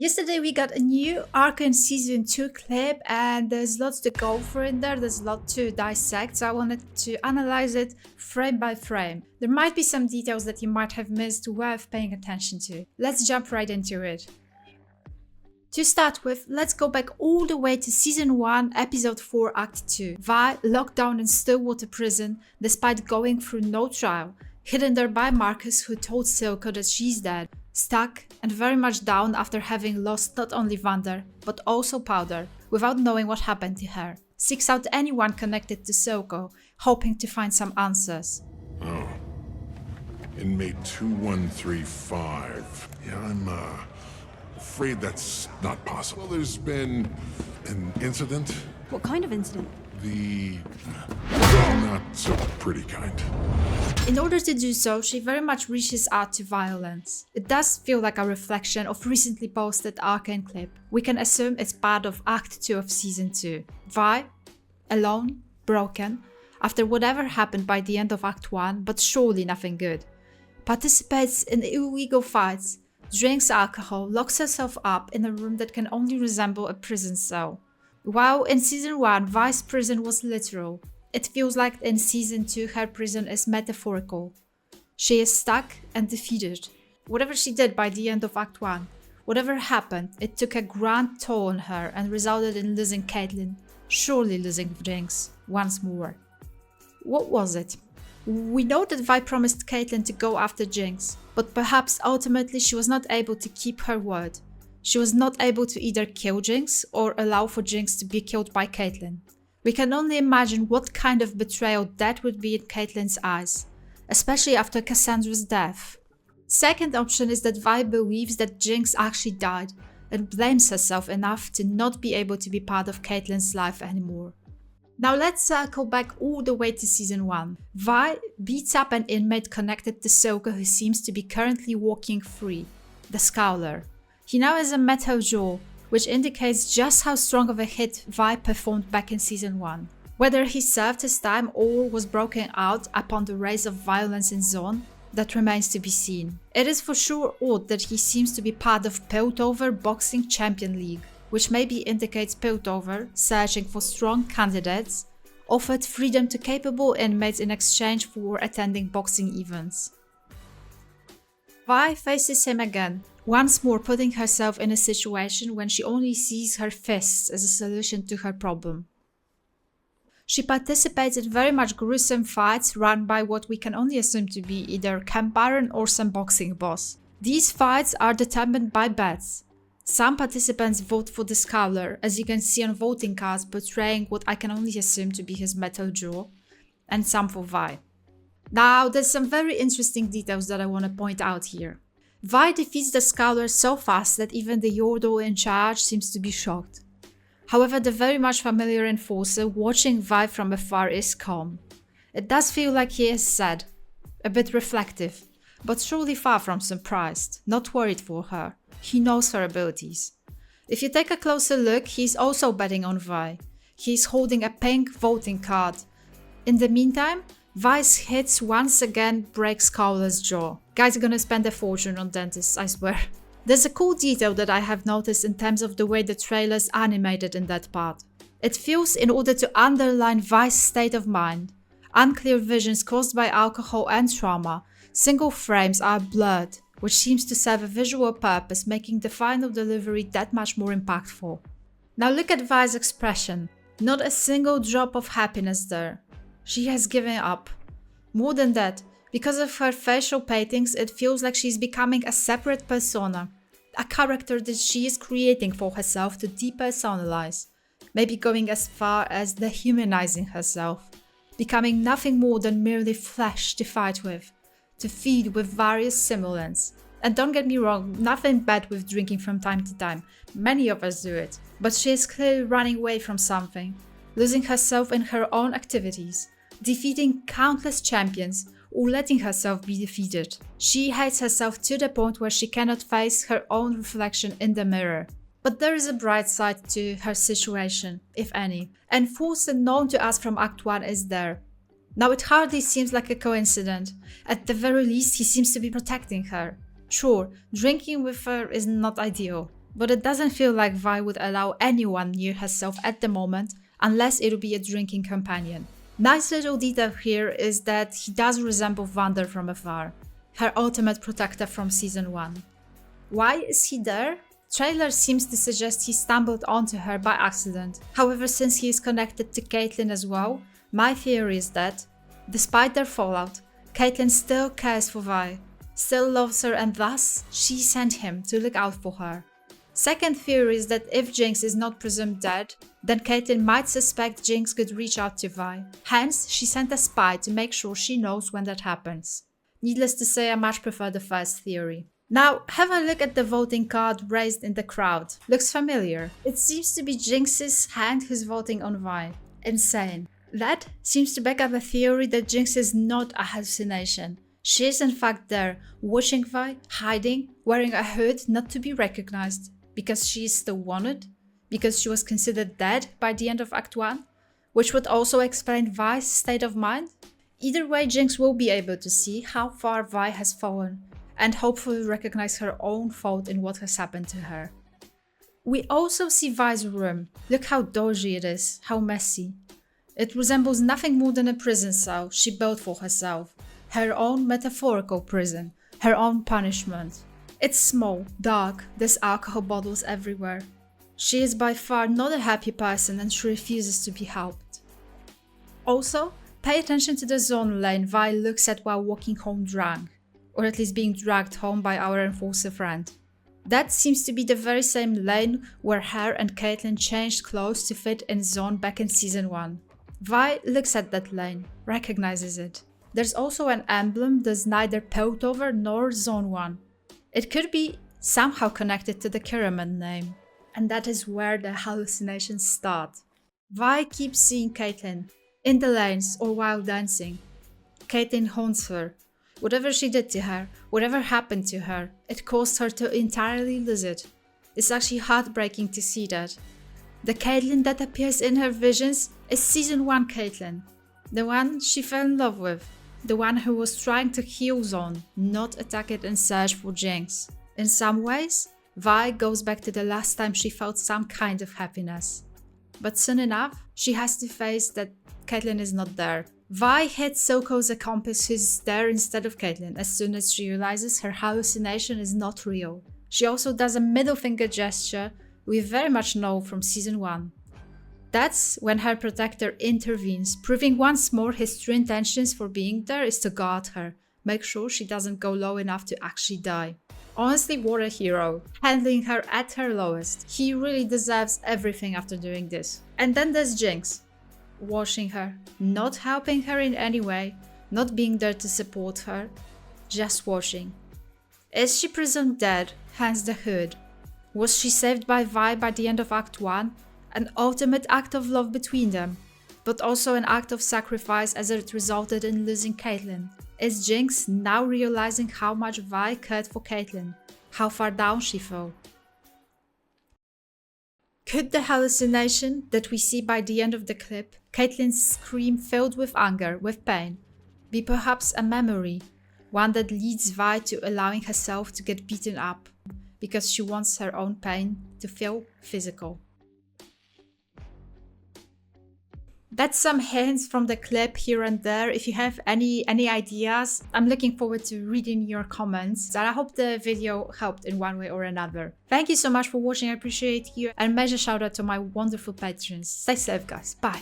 Yesterday we got a new Arcane Season 2 clip and there's lots to go for in there, there's a lot to dissect, so I wanted to analyze it frame by frame. There might be some details that you might have missed worth paying attention to. Let's jump right into it. To start with, let's go back all the way to Season 1, Episode 4, Act 2. Vi locked down in Stillwater Prison despite going through no trial, hidden there by Marcus who told Silco that she's dead. Stuck and very much down after having lost not only Vander, but also Powder, without knowing what happened to her. Seeks out anyone connected to Silco, hoping to find some answers. Oh. Inmate 2135. Yeah, I'm, afraid that's not possible. There's been an incident. What kind of incident? Not so pretty kind. In order to do so, she very much reaches out to violence. It does feel like a reflection of recently posted Arcane clip. We can assume it's part of Act 2 of Season 2. Vi, alone, broken, after whatever happened by the end of Act 1, but surely nothing good. Participates in illegal fights, drinks alcohol, locks herself up in a room that can only resemble a prison cell. While in Season 1, Vi's prison was literal, it feels like in Season 2 her prison is metaphorical. She is stuck and defeated. Whatever she did by the end of Act 1, whatever happened, it took a grand toll on her and resulted in losing Caitlyn, surely losing Jinx, once more. What was it? We know that Vi promised Caitlyn to go after Jinx, but perhaps ultimately she was not able to keep her word. She was not able to either kill Jinx or allow for Jinx to be killed by Caitlyn. We can only imagine what kind of betrayal that would be in Caitlyn's eyes, especially after Cassandra's death. Second option is that Vi believes that Jinx actually died and blames herself enough to not be able to be part of Caitlyn's life anymore. Now let's circle back all the way to Season 1. Vi beats up an inmate connected to Silco who seems to be currently walking free, the Scowler. He now has a metal jaw, which indicates just how strong of a hit Vi performed back in Season 1. Whether he served his time or was broken out upon the rise of violence in Zone, that remains to be seen. It is for sure odd that he seems to be part of Piltover Boxing Champion League, which maybe indicates Piltover, searching for strong candidates, offered freedom to capable inmates in exchange for attending boxing events. Vi faces him again, once more putting herself in a situation when she only sees her fists as a solution to her problem. She participates in very much gruesome fights run by what we can only assume to be either Camp Baron or some boxing boss. These fights are determined by bets. Some participants vote for the Scowler, as you can see on voting cards portraying what I can only assume to be his metal jaw, and some for Vi. Now, there's some very interesting details that I want to point out here. Vi defeats the Scowler so fast that even the Yordle in charge seems to be shocked. However, the very much familiar enforcer watching Vi from afar is calm. It does feel like he is sad, a bit reflective, but surely far from surprised, not worried for her. He knows her abilities. If you take a closer look, he's also betting on Vi. He's holding a pink voting card. In the meantime, Vi's hits once again break Scowler's jaw. Guys are gonna spend a fortune on dentists, I swear. There's a cool detail that I have noticed in terms of the way the trailer's animated in that part. It feels in order to underline Vi's state of mind. Unclear visions caused by alcohol and trauma. Single frames are blurred, which seems to serve a visual purpose, making the final delivery that much more impactful. Now look at Vi's expression. Not a single drop of happiness there. She has given up. More than that, because of her facial paintings, it feels like she's becoming a separate persona, a character that she is creating for herself to depersonalize, maybe going as far as dehumanizing herself, becoming nothing more than merely flesh to fight with, to feed with various simulants. And don't get me wrong, nothing bad with drinking from time to time, many of us do it, but she is clearly running away from something, losing herself in her own activities, defeating countless champions, or letting herself be defeated. She hates herself to the point where she cannot face her own reflection in the mirror. But there is a bright side to her situation, if any. Enforcer known to us from Act 1 is there. Now it hardly seems like a coincidence. At the very least, he seems to be protecting her. Sure, drinking with her is not ideal, But it doesn't feel like Vi would allow anyone near herself at the moment unless it would be a drinking companion. Nice little detail here is that he does resemble Vander from afar, her ultimate protector from season 1. Why is he there? Trailer seems to suggest he stumbled onto her by accident. However, since he is connected to Caitlyn as well, my theory is that, despite their fallout, Caitlyn still cares for Vi, still loves her, and thus she sent him to look out for her. Second theory is that if Jinx is not presumed dead, then Caitlyn might suspect Jinx could reach out to Vi. Hence, she sent a spy to make sure she knows when that happens. Needless to say, I much prefer the first theory. Now, have a look at the voting card raised in the crowd. Looks familiar. It seems to be Jinx's hand who's voting on Vi. Insane. That seems to back up a theory that Jinx is not a hallucination. She is in fact there, watching Vi, hiding, wearing a hood not to be recognized. Because she is still wanted? Because she was considered dead by the end of Act 1? Which would also explain Vi's state of mind? Either way, Jinx will be able to see how far Vi has fallen, and hopefully recognize her own fault in what has happened to her. We also see Vi's room. Look how dodgy it is, how messy. It resembles nothing more than a prison cell she built for herself. Her own metaphorical prison, her own punishment. It's small, dark, there's alcohol bottles everywhere. She is by far not a happy person and she refuses to be helped. Also, pay attention to the zone lane Vi looks at while walking home drunk, or at least being dragged home by our enforcer friend. That seems to be the very same lane where her and Caitlyn changed clothes to fit in zone back in season 1. Vi looks at that lane, recognizes it. There's also an emblem that's neither Piltover nor Zone 1. It could be somehow connected to the Kiraman name, and that is where the hallucinations start. Vi keeps seeing Caitlyn, in the lanes or while dancing. Caitlyn haunts her. Whatever she did to her, whatever happened to her, it caused her to entirely lose it. It's actually heartbreaking to see that. The Caitlyn that appears in her visions is season 1 Caitlyn, the one she fell in love with. The one who was trying to heal Zone, not attack it and search for Jinx. In some ways, Vi goes back to the last time she felt some kind of happiness. But soon enough, she has to face that Caitlyn is not there. Vi hits Soko's accomplice who's there instead of Caitlyn as soon as she realizes her hallucination is not real. She also does a middle finger gesture we very much know from season 1. That's when her protector intervenes, proving once more his true intentions for being there is to guard her, make sure she doesn't go low enough to actually die. Honestly, what a hero, handling her at her lowest. He really deserves everything after doing this. And then there's Jinx, watching her, not helping her in any way, not being there to support her, just watching. Is she presumed dead, hence the hood? Was she saved by Vi by the end of Act 1? An ultimate act of love between them, but also an act of sacrifice as it resulted in losing Caitlyn. Is Jinx now realizing how much Vi cared for Caitlyn, how far down she fell? Could the hallucination that we see by the end of the clip, Caitlyn's scream filled with anger, with pain, be perhaps a memory, one that leads Vi to allowing herself to get beaten up, because she wants her own pain to feel physical? That's some hints from the clip here and there. If you have any ideas, I'm looking forward to reading your comments. And I hope the video helped in one way or another. Thank you so much for watching, I appreciate you. And major shout out to my wonderful patrons. Stay safe guys, bye.